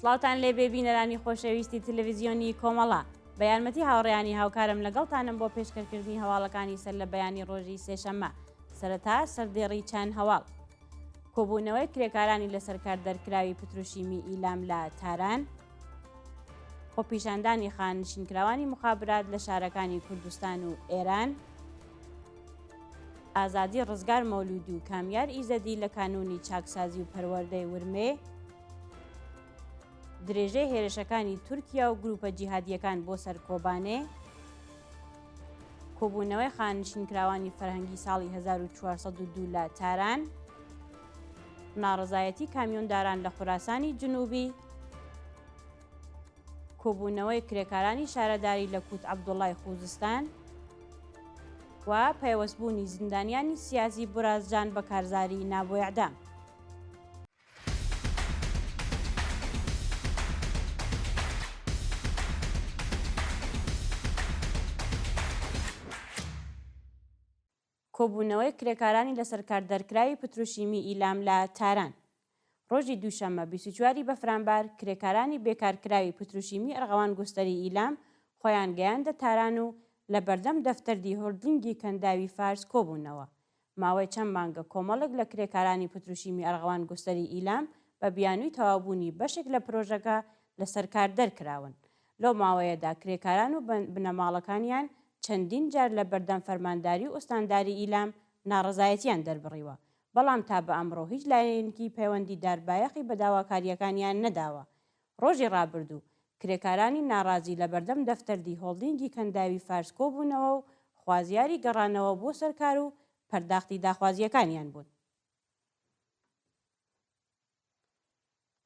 سڵاوتان لێ بێبینەرانی خۆشەویستی تەلەڤیزیۆنی کۆمەڵە بە یارمەتی هاوڕێیانی هاوکارم لەگەڵتانم بۆ پێشکەشکردنی هەواڵەکانی سەر لە بەیانی ڕۆژی سێشەممە سەرەتا سەردێڕی چەند هەواڵ کۆبوونەوەی کرێکارانی لەسەر کار دەرکراوی پتروشیمی ئیلام لە تاران خۆپیشاندانی خانشینکراوانی مخابرات لە شارەکانی کوردستان و ئێران ئازادی ڕزگار مەولودی و کامیار ئیزەدی لە کانونی چاکسازی و پەروەردەی ورمێ درێژەی هێرشەکانی تورکیا و گروپە جیهادیەکان بۆ سەر کۆبانێ کۆبوونەوەی خانشینکراوانی فەرهەنگی ساڵی 1402 لە تاران ناڕەزایەتی کامیۆنداران لە خوراسانی جنوبی کۆبوونەوەی کرێکارانی شارەداری لە کوت عەبدوڵای خوزستان و پەیوەستبوونی زیندانیانی سیاسی برازجان بە کارزاری نابۆ ئیعدام. کۆبوونەوەی کرێکارانی لەسەر کار دەرکراوی پتروشیمی ئیلام لە تاران ڕۆژی دووشەممە 24 بەفرانبار کرێکارانی بێکارکراوی پتروشیمی ئەرغەوان گوستەری ئیلام خۆیان گەیاندە تاران و لە بەردەم دەفتەردی هۆلدینگی کەنداوی فارس کۆبوونەوە. ماوەی چەند مانگە کۆمەڵێک لە کرێکارانی پتروشیمی ئەرغەوان گوستەری ئیلام بە بیانووی تەواوبوونی بەشێک لە پرۆژەکە لەسەر کار دەرکراون. لەو ماوەیەدا کرێکاران و بنەماڵەکانیان چەندین جار لە بەردەم فەرمانداری و ئوستانداری ئیلام ناڕەزایەتیان دەربڕیوە، بەڵام تا بە ئەمڕۆ هیچ لایەنێکی پەیوەندی داربایەقی بە داواکاریەکانیان نەداوە. ڕۆژی ڕابردوو کرێکارانی ناڕازی لە بەردەم دەفتەردی هۆڵدینگی کەنداوی فارس کۆبوونەوە و خوازیاری گەڕانەوە بۆ سەرکار و پەرداختی داخوازیەکانیان بوون.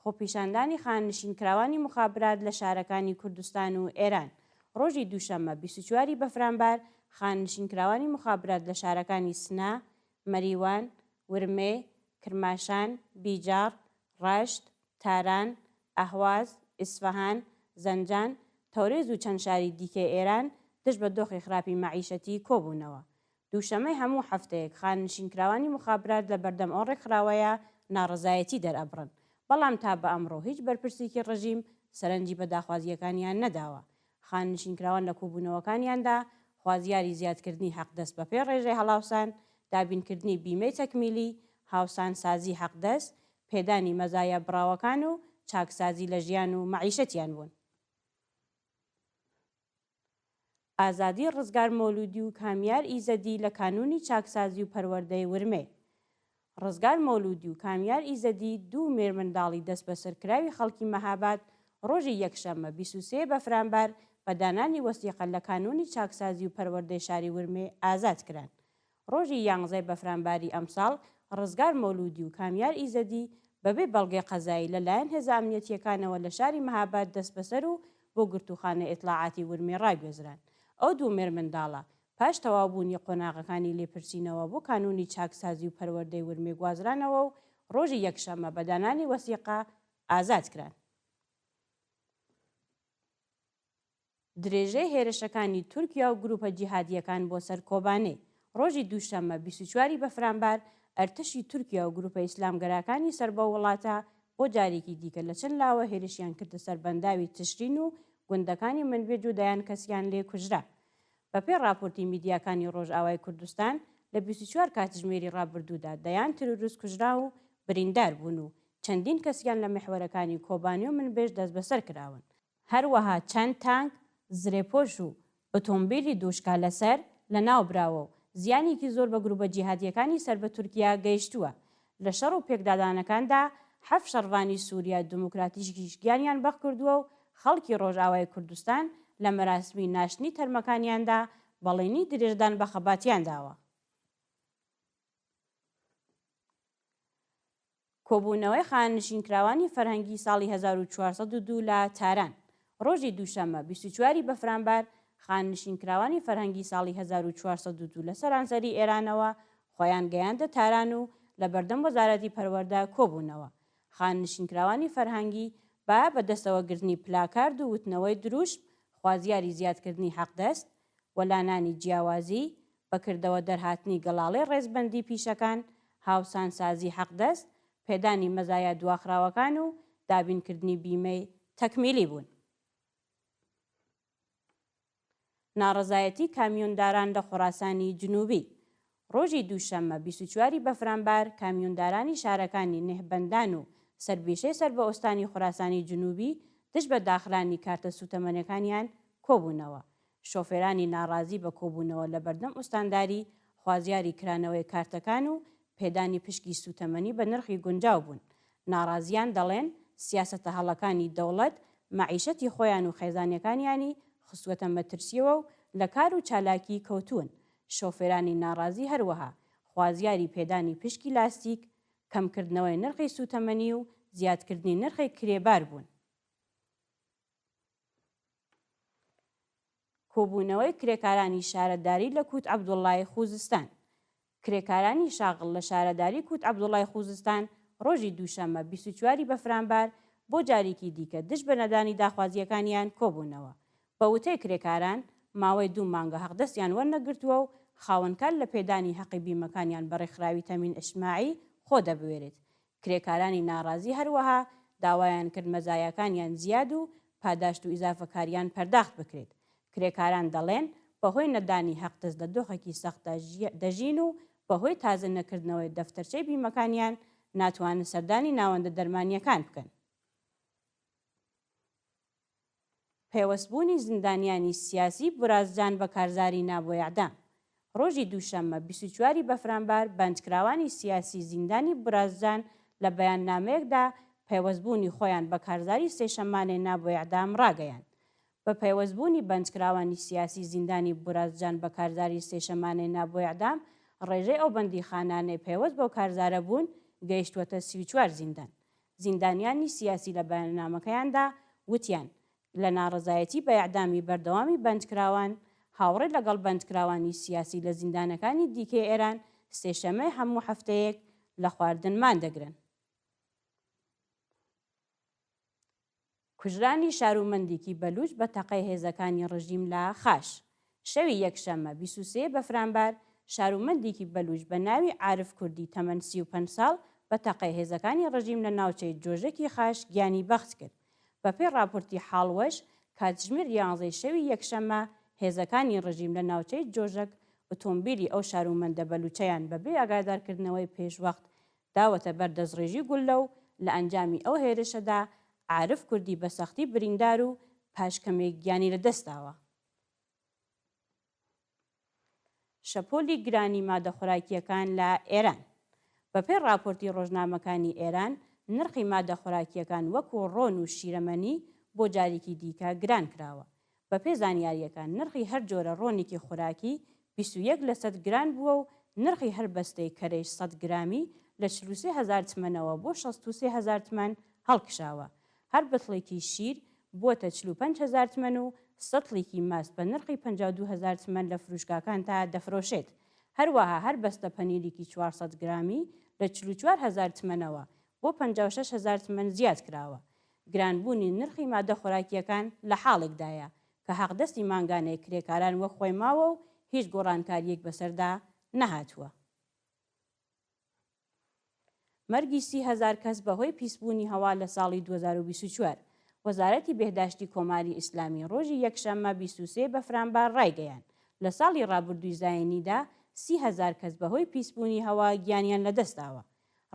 خۆپیشاندانی خانشینکراوانی مخابرات لە شارەکانی کوردستان و ئێران ڕۆژی دووشەممە 24 بەفرانبار خانشینکراوانی مخابرات لە شارەکانی سنا، مەریوان، ورمێ، کرماشان، بیجار، ڕەشت، تاران، ئەهواز، ئیسفەهان، زەنجان، تەورێز و چەند شاری دیکەی ئێران دژ بە دۆخی خراپی مەعیشەتی کۆبوونەوە. دووشەمەی هەموو هەفتەیەک خانشینکراوانی مخابرات لە بەردەم ئەو ڕێکخراوەیە ناڕەزایەتی دەرئەبڕن، بەڵام تا بە ئەمڕۆ هیچ بەرپرسێکی ڕژیم سەرنجی بە داخوازیەکانیان نەداوە. خانشینکراوان لە کۆبوونەوەکانیاندا خوازیاری زیادکردنی حەقدەست بەپێ ڕێژەی هەڵاوسان، دابینکردنی بیمەی تەکمیلی، هاوسان سازی حەقدەست، پێدانی مەزایە براوەکان و چاکسازی لە ژیان و مەعیشەتیان بوون. ئازادی ڕزگار مەولودی و کامیار ئیزەدی لە کانونی چاکسازی و پەروەردەی ورمێ ڕزگار مەولودی و کامیار ئیزەدی دوو مێرمنداڵی دەست بەسەرکراوی خەڵکی مەهاباد ڕۆژی یەکشەممە 23 بەفرانبار بە دانانی وەسیقە لە کانونی چاکسازی و پەروەردەی شاری ورمێ ئازاد کران. ڕۆژی 11 بەفرانباری ئەمساڵ ڕزگار مەولودی و کامیار ئیزەدی بەبێ بەڵگەی قەزایی لەلایەن هێزە ئەمنیەتیەکانەوە لە شاری مەهاباد دەست بەسەر و بۆ گرتوخانە ئیطلاعاتی ورمێ ڕاگوێزران. ئەو دوو مێرمنداڵە پاش تەواوبوونی قۆناغەکانی لێپرسینەوە بۆ کانونی چاکسازی و پەروەردەی ورمێ گوازرانەوە و ڕۆژی یەکشەممە بە دانانی وەسیقە ئازاد کران. درێژەی هێرشەکانی تورکیا و گروپە جیهادیەکان بۆ سەر کۆبانێ ڕۆژی دووشەممە 24 بەفرانبار ئەرتەشی تورکیا و گروپە ئیسلامگەراکانی سەر بە وڵاتە بۆ جارێکی دیکە لە چەند لاوە هێرشیان کردە سەر بەنداوی تشرین و گوندەکانی منبێج و دەیان کەسیان لێ کوژرا. بەپێ راپۆرتی میدیاکانی ڕۆژئاوای کوردستان لە 24 کاتژمێری ڕابردوودا دەیان تروریست کوژرا و بریندار بوون و چەندین کەسیان لە مەحوەرەکانی کۆبانی و منبێژ دەست بەسەر کراون. هەروەها چەند تانک، زرێپۆش و ئۆتۆمبیلی دۆشکا لەسەر لە ناو براوە و زیانێکی زۆر بە گروپە جیهادیەکانی سەر بە تورکیا گەیشتووە. لە شەڕ و پێکدادانەکاندا 7 شەڕڤانی سووریا دموکراتیشیش گیانیان بەخ کردووە و خەڵکی ڕۆژئاوای کوردستان لە مەراسمی ناشتنی تەرمەکانیاندا بەڵێنی درێژدان بە خەباتیان داوە. کۆبوونەوەی خانشینکراوانی فەرهەنگی ساڵی 1402 لە تاران ڕۆژی دووشەممە 24 بەفرانبار خانشینکراوانی فەرهەنگی ساڵی 1402 لە سەرانسەری ئێرانەوە خۆیان گەیاندە تاران و لە بەردەم وەزارەتی پەروەردە کۆبوونەوە. خانشینکراوانی فەرهەنگی با بەدەستەوەگرتنی پلاکارد و وتنەوەی دروشت، خوازیاری زیادکردنی حەقدەست، وەلانانی جیاوازی، بەکردەوە دەرهاتنی گەڵاڵی ڕێزبەندی پیشەکان، هاوسان سازی حەقدەست، پێدانی مەزایە دواخراوەکان و دابینکردنی بیمەی تەکمیلی بوون. ناڕەزایەتی کامیۆنداران لە خۆراسانی جنوبی. ڕۆژی دووشەممە 24 بەفرامبار کامیۆندارانی شارەکانی نێحبەندان و سەربێشەی سەر بە ئۆستانی خۆراسانی جنوبی دژ بە داخلانی کارتە سوتەمەنیەکانیان کۆبوونەوە. شۆفێرانی ناڕازی بە کۆبوونەوە لە بەردەم ئوستانداری خوازیاری کرانەوەی کارتەکان و پێدانی پشکی سوتەمەنی بە نرخی گونجاو بوون. ناڕازیان دەڵێن سیاسەتە هەڵەکانی دەوڵەت مەعیشەتی خۆیان و خێزانیەکانیانی خستوەتە مەترسیەوە و لە کار و چالاکی کەوتوون. شۆفێرانی ناڕازی هەروەها خوازیاری پێدانی پشکی لاستیک، کەمکردنەوەی نرخی سوتەمەنی و زیادکردنی نرخی کرێبار بوون. کۆبوونەوەی کرێکارانی شارەداری لە کوت عەبدوڵڵای خوزستان. کرێکارانی شاغڵ لە شارەداری کوت عەبدوڵڵای خوزستان ڕۆژی دووشەممە 24 بەفرامبار بۆ جارێکی دیکە دژ بە نەدانی داخوازیەکانیان کۆبوونەوە. بە وتەی کرێکاران ماوەی 2 مانگە حەقدەستیان وەرنەگرتووە و خاوەنکار لە پێدانی حەقی بیمەکانیان بە ڕێکخراوی تەمین ئیجتیماعی خۆ دەبوێرێت. کرێکارانی ناڕازی هەروەها داوایان کرد مەزایاکانیان زیاد و پاداشت و ئیزافەکاریان پەرداخت بکرێت. کرێکاران دەڵێن بەهۆی نەدانی حەقدەست لە دۆخێکی سەختدا دەژین و بەهۆی تازە نەکردنەوەی دەفتەرچەی بیمەکانیان ناتوانن سەردانی ناوەندە دەرمانیەکان بکەن. پێوەستبوونی زیندانیانی سیاسی برازجان بە کارزاری نابۆ ئیعدام. ڕۆژی دووشەممە 24 بەفرامبار بەندکراوانی سیاسی زیندانی برازجان لە بەیاننامەیەکدا پێوەستبوونی خۆیان بە کارزاری سێشەمانێ نابۆ ئیعدام ڕاگەیاند. بە پێوەستبوونی بەندکراوانی سیاسی زیندانی برازجان بە کارزاری سێشەمانێ نابۆ ئیعدام ڕێژەی ئەو بەندیخانانەی پێوەست بەو کارزارە بوون گەیشتوەتە 34 زیندان. زیندانیانی سیاسی لە بەیاننامەکەیاندا وتیان لە ناڕەزایەتی بە ئیعدامی بەردەوامی بەندکراوان هاوڕێ لەگەڵ بەندکراوانی سیاسی لە زیندانەکانی دیکەی ئێران سێشەمەی هەموو هەفتەیەک لە خواردنمان دەگرن. کوژرانی شارومەندێکی بەلوچ بە تەقەی هێزەکانی ڕژیم لە خاش. شەوی یەکشەممە 23 بەفرامبار شارومەندێکی بەلوچ بە ناوی عارف کوردی تەمەن 35 ساڵ بە تەقەی هێزەکانی ڕژیم لە ناوچەی جۆژەکی خاش گیانی بەخت کرد. بەپێی راپۆرتی حاڵوەش کاتژمێر 11 شەوی یەکشەممە هێزەکانی ڕژیم لە ناوچەی جۆژەک ئۆتۆمبیلی ئەو شارومەندە بەلوچەیان بەبێ ئاگادارکردنەوەی پێشوەخت داوەتە بەر دەستڕێژی گولە و لە ئەنجامی ئەو هێرشەدا عارف کوردی بە سەختی بریندار و پاشکەمێک گیانی لەدەستاوە. شەپۆلی گرانی مادە خوراکیەکان لە ئێران. بەپێی راپۆرتی ڕۆژنامەکانی ئێران نرخی مادە خوراکیەکان وەکو ڕۆن و شیرەمەنی بۆ جارێکی دیکە گران کراوە. بەپێی زانیاریەکان نرخی هەر جۆرە ڕۆنێکی خوراکی 21 لە 100 گران بووە و نرخی هەر بەستەی کەرەی 100 گرامی لە 43,000 تمەنەوە بۆ 63,000 تمەن هەڵکشاوە. هەر بەتڵێکی شیر بووەتە 45,000 تمەن و سەتڵێکی ماست بە نرخی 52,000 تمەن لە فروشگاکان تا دەفرۆشێت. هەروەها هەر بەستە پەنیرێکی 400 گرامی لە 44,000 تمەنەوە بۆ 56,000 تمەن زیاد کراوە. گرانبوونی نرخی مادە خۆراکیەکان لە حاڵێکدایە کە حەقدەستی مانگانەی کرێکاران وەک خۆی ماوە و هیچ گۆڕانکاریەک بەسەردا نەهاتووە. مەرگی 30,000 کەس بەهۆی پیسبوونی هەوا لە ساڵی 2024. وەزارەتی بێهداشتی کۆماری ئیسلامی ڕۆژی یەکشەممە 23 بەفرامبار ڕایگەیاند لە ساڵی ڕابردووی زایێنیدا 30,000 کەس بەهۆی پیسبوونی هەوا گیانیان لەدەستاوە.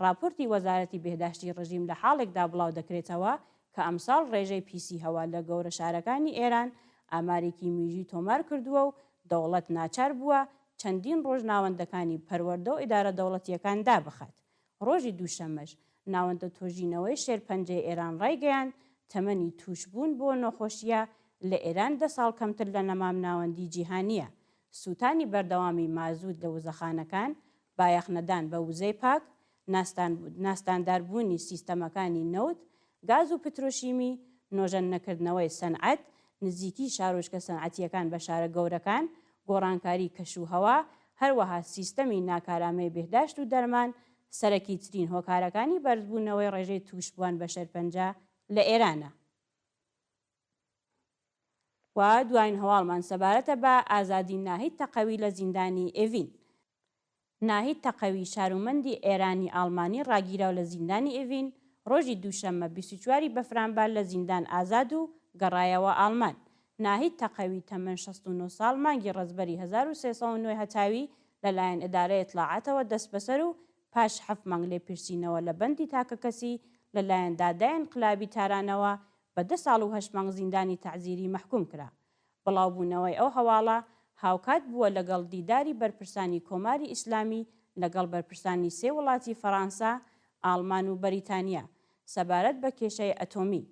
راپۆرتی وەزارەتی بێهداشتی ڕژیم لە حاڵێکدا بڵاو دەکرێتەوە کە ئەمساڵ ڕێژەی پیسی هەوا لە گەورە شارەکانی ئێران ئامارێکی میژی تۆمار کردووە و دەوڵەت ناچار بووە چەندین ڕۆژ ناوەندەکانی پەروەردە و ئیدارە دەوڵەتیەکان دابخات. ڕۆژی دووشەمەش ناوەندە تۆژینەوەی شێرپەنجەی ئێران ڕایگەیاند تەمەنی توشبوون بۆ نەخۆشیە لە ئێران 10 ساڵ کەمتر لە نەمام ناوەندی جیهانیە. سووتانی بەردەوامی مازوود لە وزەخانەکان، بایەخنەدان بە وزەی پاک، ناستانداربوونی سیستەمەکانی نەوت، گاز و پترۆشیمی، نۆژەن نەکردنەوەی سەنعەت، نزیکی شارۆچکە سەنعەتیەکان بە شارە گەورەکان، گۆڕانکاری کەشوهەوا، هەروەها سیستەمی ناکارامەی بێهداشت و دەرمان سەرەکی ترین هۆکارەکانی بەرزبوونەوەی ڕێژەی توشبووان بە شێرپەنجە لە ئێرانە. و دوایین هەواڵمان سەبارەتە بە ئازادی ناهید تەقەوی لە زیندانی ئێڤین. ناهید تەقەوی شارومەندی ئێرانی ئاڵمانی ڕاگیراو لە زیندانی ئێڤین ڕۆژی دووشەممە 24 بەفرانبار لە زیندان ئازاد و گەڕایەوە ئاڵمان. ناهید تەقەوی تەمەن 69 ساڵ مانگی ڕزبەری 1309 هەتاوی لەلایەن ئیدارەی ئیطلاعاتەوە دەست بەسەر و پاش 7 مانگ لێپرسینەوە لە بەندی تاکە کەسی لەلایەن دادای ئینقلابی تارانەوە بە 10 ساڵ و 8 مانگ زیندانی تەعزیری مەحکوم کرا. بڵاوبوونەوەی ئەو هەواڵە هاوکات بووە لەگەڵ دیداری بەرپرسانی کۆماری ئیسلامی لەگەڵ بەرپرسانی 3 وڵاتی فەڕەنسا، ئاڵمان و بەریتانیا سەبارەت بە کێشەی ئەتۆمی.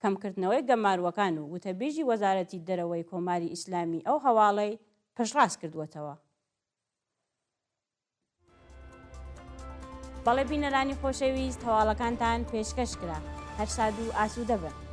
کەمکردنەوەی گەماروەکان و وتەبێژی وەزارەتی دەرەوەی کۆماری ئیسلامی ئەو هەواڵەی پشتڕاست کردووەتەوە. بەڵێ بینەرانی خۆشەویست، هەواڵەکانتان پێشکەش کرا. هەر ساد و ئاسوودە بن.